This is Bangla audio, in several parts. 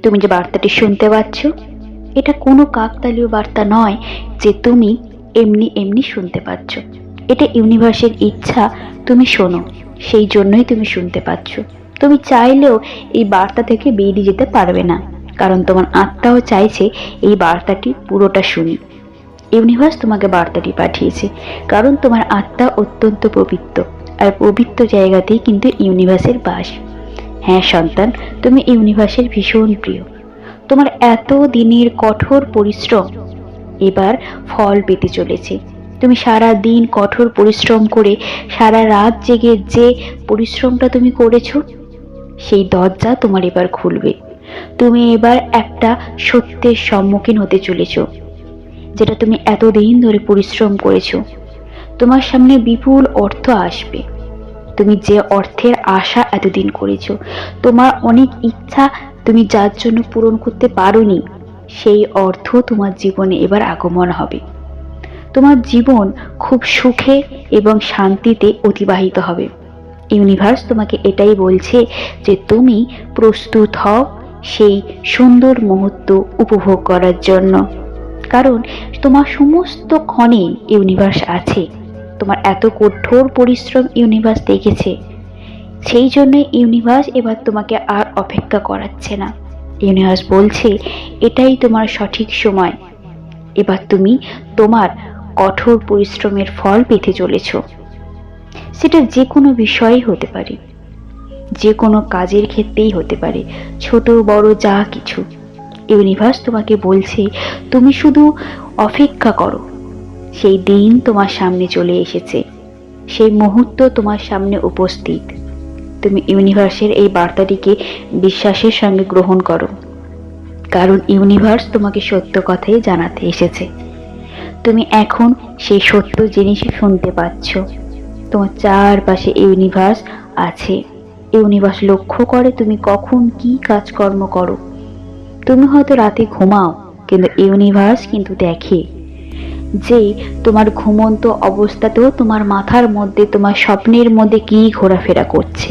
তুমি যে বার্তাটি শুনতে পাচ্ছ, এটা কোনো কাকতালীয় বার্তা নয় যে তুমি এমনি এমনি শুনতে পাচ্ছ। এটা ইউনিভার্সের ইচ্ছা তুমি শোনো, সেই জন্যই তুমি শুনতে পাচ্ছ। তুমি চাইলেও এই বার্তা থেকে বেরিয়ে যেতে পারবে না, কারণ তোমার আত্মাও চাইছে এই বার্তাটি পুরোটা শুনি। ইউনিভার্স তোমাকে বার্তাটি পাঠিয়েছে কারণ তোমার আত্মা অত্যন্ত পবিত্র, আর পবিত্র জায়গাতেই কিন্তু ইউনিভার্সের বাস। হ্যাঁ সন্তান, তুমি ইউনিভার্সের ভীষণ প্রিয়। তোমার এত দিনের কঠোর পরিশ্রম এবার ফল পেতে চলেছে। তুমি সারা দিন কঠোর পরিশ্রম করে, সারা রাত জেগে যে পরিশ্রমটা তুমি করেছো, সেই দরজা তোমার এবার খুলবে। তুমি এবার একটা সত্যের সম্মুখীন হতে চলেছ, যেটা তুমি এতদিন ধরে পরিশ্রম করেছো। তোমার সামনে বিপুল অর্থ আসবে। তুমি যে অর্থের আশা এতদিন করেছো, তোমার অনেক ইচ্ছা তুমি যার জন্য পূরণ করতে পারোনি, সেই অর্থ তোমার জীবনে এবার আগমন হবে। তোমার জীবন খুব সুখে এবং শান্তিতে অতিবাহিত হবে। ইউনিভার্স তোমাকে এটাই বলছে যে তুমি প্রস্তুত হও সেই সুন্দর মুহূর্ত উপভোগ করার জন্য, কারণ তোমার সমস্ত ক্ষণে ইউনিভার্স আছে। তোমার এত কঠোর পরিশ্রম ইউনিভার্স দেখেছে, সেই জন্য ইউনিভার্স এবার তোমাকে আর অপেক্ষা করাচ্ছে না। ইউনিভার্স বলছে এটাই তোমার সঠিক সময়। এবার তুমি তোমার কঠোর পরিশ্রমের ফল পেতে চলেছ। সেটা যে কোনো বিষয়ই হতে পারে, যে কোনো কাজের ক্ষেত্রেই হতে পারে, ছোট বড় যা কিছু। ইউনিভার্স তোমাকে বলছে তুমি শুধু অপেক্ষা করো। সেই দিন তোমার সামনে চলে এসেছে, সেই মুহূর্ত তোমার সামনে উপস্থিত। তুমি ইউনিভার্সের এই বার্তাটিকে বিশ্বাসের সঙ্গে গ্রহণ করো, কারণ ইউনিভার্স তোমাকে সত্য কথাই জানাতে এসেছে। তুমি এখন সেই সত্য জিনিসই শুনতে পাচ্ছ। তোমার চারপাশে ইউনিভার্স আছে। ইউনিভার্স লক্ষ্য করে তুমি কখন কি কাজকর্ম করো। তুমি হয়তো রাতে ঘুমাও, কিন্তু ইউনিভার্স কিন্তু দেখে যে তোমার ঘুমন্ত অবস্থাতেও তোমার মাথার মধ্যে, তোমার স্বপ্নের মধ্যে কি ঘোরাফেরা করছে।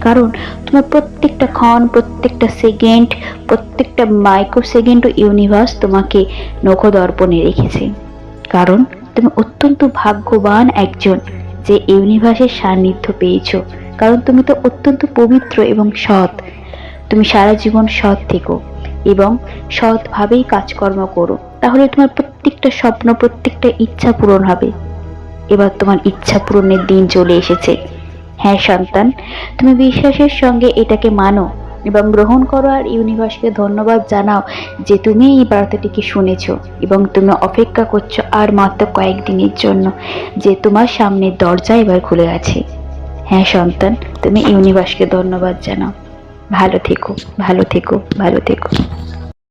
কারণ তোমার প্রত্যেকটা ক্ষণ, প্রত্যেকটা সেকেন্ড, প্রত্যেকটা মাইক্রো সেকেন্ড ইউনিভার্স তোমাকে নখদর্পণে রেখেছে। কারণ তুমি অত্যন্ত ভাগ্যবান একজন যে ইউনিভার্সের সান্নিধ্য পেয়েছো। কারণ তুমি তো অত্যন্ত পবিত্র এবং সৎ। তুমি সারা জীবন সৎ থেকো এবং সৎভাবেই কাজকর্ম করো, তাহলে তোমার প্রত্যেকটা স্বপ্ন, প্রত্যেকটা ইচ্ছা পূরণ হবে। এবার তোমার ইচ্ছা পূরণের দিন চলে এসেছে। হ্যাঁ সন্তান, তুমি বিশ্বাসের সঙ্গে এটাকে মানো এবং গ্রহণ করো, আর ইউনিভার্সকে ধন্যবাদ জানাও যে তুমি এই বার্তাটিকে শুনেছো এবং তুমি অপেক্ষা করছো আর মাত্র কয়েকদিনের জন্য, যে তোমার সামনের দরজা এবার খুলে গেছে। হ্যাঁ সন্তান, তুমি ইউনিভার্সকে ধন্যবাদ জানাও। ভালো থেকো, ভালো থেকো, ভালো থেকো।